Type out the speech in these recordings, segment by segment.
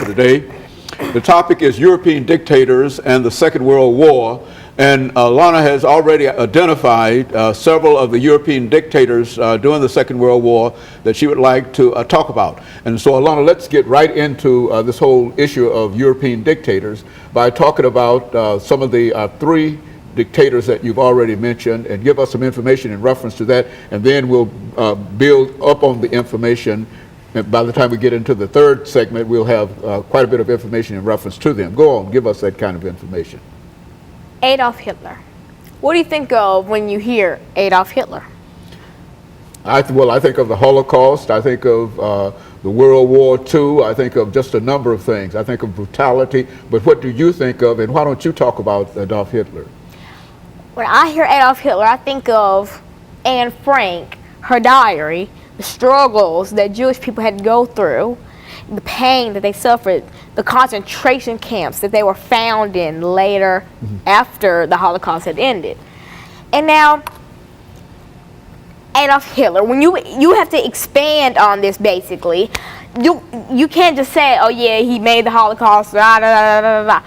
for today. The topic is European dictators and the Second World War. And Alana has already identified several of the European dictators during the Second World War that she would like to talk about. And so, Alana, let's get right into this whole issue of European dictators by talking about some of the three dictators that you've already mentioned, and give us some information in reference to that, and then we'll build up on the information. And by the time we get into the third segment, we'll have quite a bit of information in reference to them. Go on, give us that kind of information. Adolf Hitler. What do you think of when you hear Adolf Hitler? Well, I think of the Holocaust. I think of the World War II. I think of just a number of things. I think of brutality. But what do you think of, and why don't you talk about Adolf Hitler? When I hear Adolf Hitler, I think of Anne Frank, her diary, the struggles that Jewish people had to go through, the pain that they suffered, the concentration camps that they were found in later after the Holocaust had ended. And now, Adolf Hitler, when you have to expand on this basically, you can't just say, oh yeah, he made the Holocaust, blah, blah, blah, blah.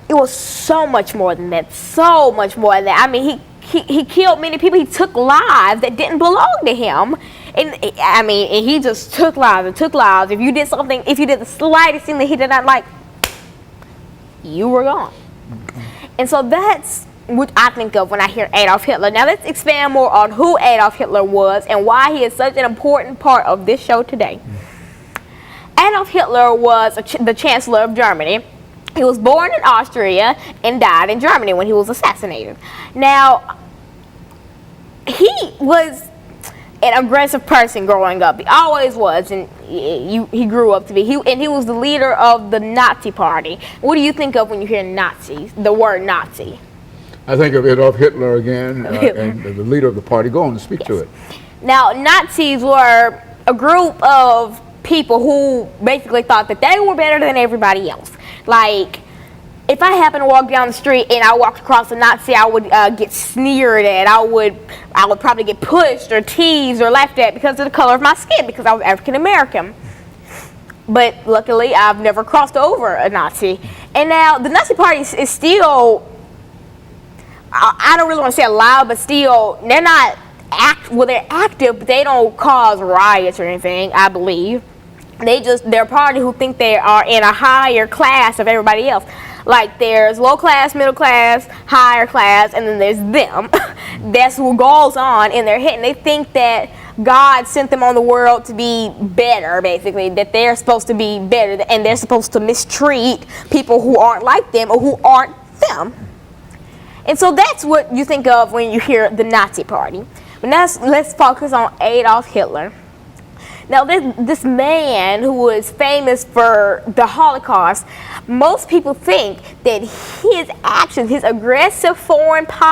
It was so much more than that, so much more than that. I mean, he killed many people. He took lives that didn't belong to him. And I mean, and he just took lives and took lives. If you did something, if you did the slightest thing that he did not like, you were gone. And so that's what I think of when I hear Adolf Hitler. Now let's expand more on who Adolf Hitler was and why he is such an important part of this show today. Adolf Hitler was the Chancellor of Germany. He was born in Austria and died in Germany when he was assassinated. Now, he was an aggressive person growing up. He always was, and he grew up to be. He was the leader of the Nazi Party. What do you think of when you hear Nazis, the word Nazi? I think of Adolf Hitler again, and the leader of the party. Go on and speak to it. Now, Nazis were a group of people who basically thought that they were better than everybody else. Like, if I happened to walk down the street and I walked across a Nazi, I would get sneered at. I would probably get pushed or teased or laughed at because of the color of my skin, because I was African American. But luckily, I've never crossed over a Nazi. And now the Nazi Party is still, I don't really want to say alive, but still, they're not they're active, but they don't cause riots or anything, I believe. They're a party who think they are in a higher class of everybody else. Like, there's low class, middle class, higher class, and then there's them. That's what goes on in their head. And they think that God sent them on the world to be better, basically, that they're supposed to be better, and they're supposed to mistreat people who aren't like them or who aren't them. And so that's what you think of when you hear the Nazi Party. But now let's focus on Adolf Hitler. Now, this man who was famous for the Holocaust, most people think that his actions, his aggressive foreign policy,